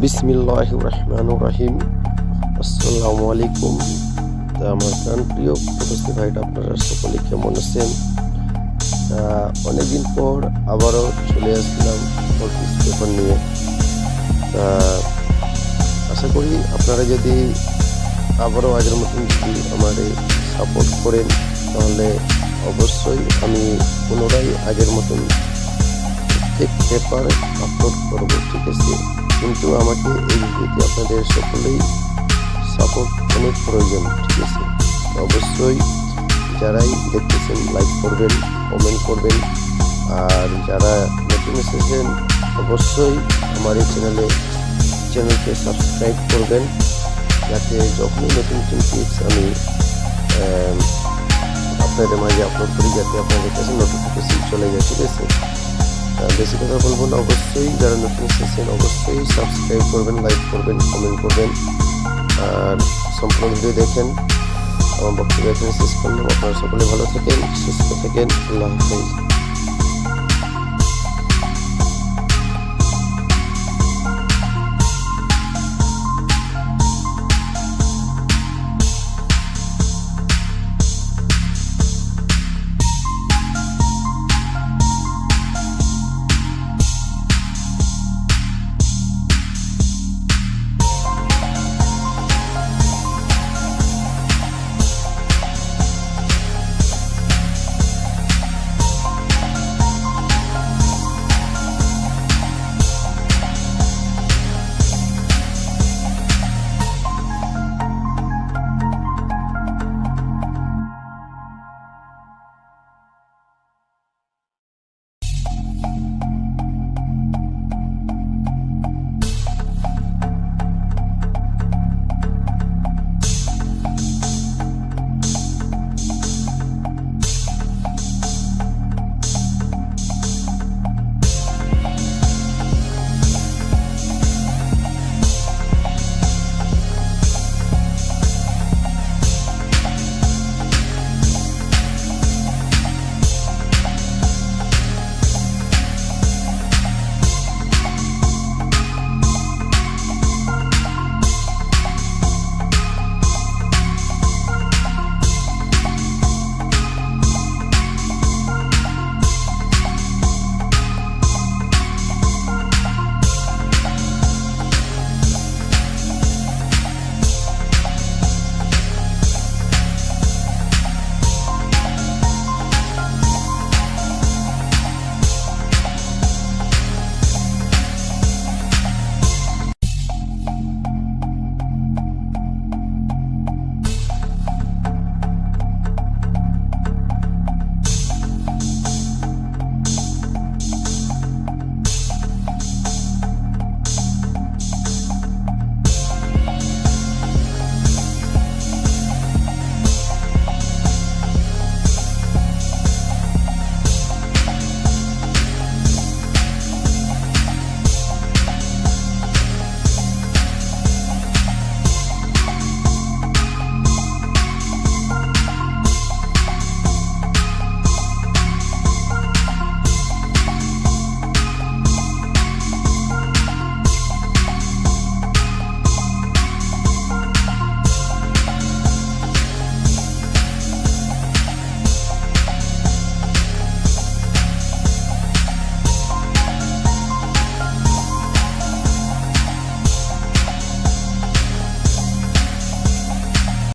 বিসমিল্লাহির রহমানির রহিম। আসসালামু আলাইকুম। তা আমার প্রাণপ্রিয় উপস্থিত ভাইরা, আপনারা সকলে কেমন আছেন? অনেকদিন পর আবারও চলে আসলাম নোটিশ পেপার নিয়ে। তা আশা করি আপনারা যদি আবারও আগের মতন যদি আমারে সাপোর্ট করেন, তাহলে অবশ্যই আমি পুনরায় আগের মতন প্রত্যেক পেপার আপলোড করব, ঠিক আছে? কিন্তু আমাকে এই ভিডিওতে আপনাদের সকলেই সাপোর্ট অনেক প্রয়োজন, ঠিক আছে? অবশ্যই যারাই দেখতেছেন লাইক করবেন, কমেন্ট করবেন, আর যারা নতুন এসেছেন অবশ্যই আমার এই চ্যানেলকে সাবস্ক্রাইব করবেন, যাতে যখনই নতুন নতুন টিপস আমি আপনাদের মাঝে আপলোড করি, যাতে আপনাদের কাছে নোটিফিকেশন চলে যায়, ঠিক আছে? বেশি কথা বলবো না, অবশ্যই যারা নতুন এসেছেন অবশ্যই সাবস্ক্রাইব করবেন, লাইক করবেন, কমেন্ট করবেন, আর সম্পূর্ণ ভিডিও দেখেন। আমার বক্তব্য এখানে শেষ করলাম। আপনারা সকলে ভালো থাকেন, সুস্থ থাকেন। আল্লাহ হাফেজ।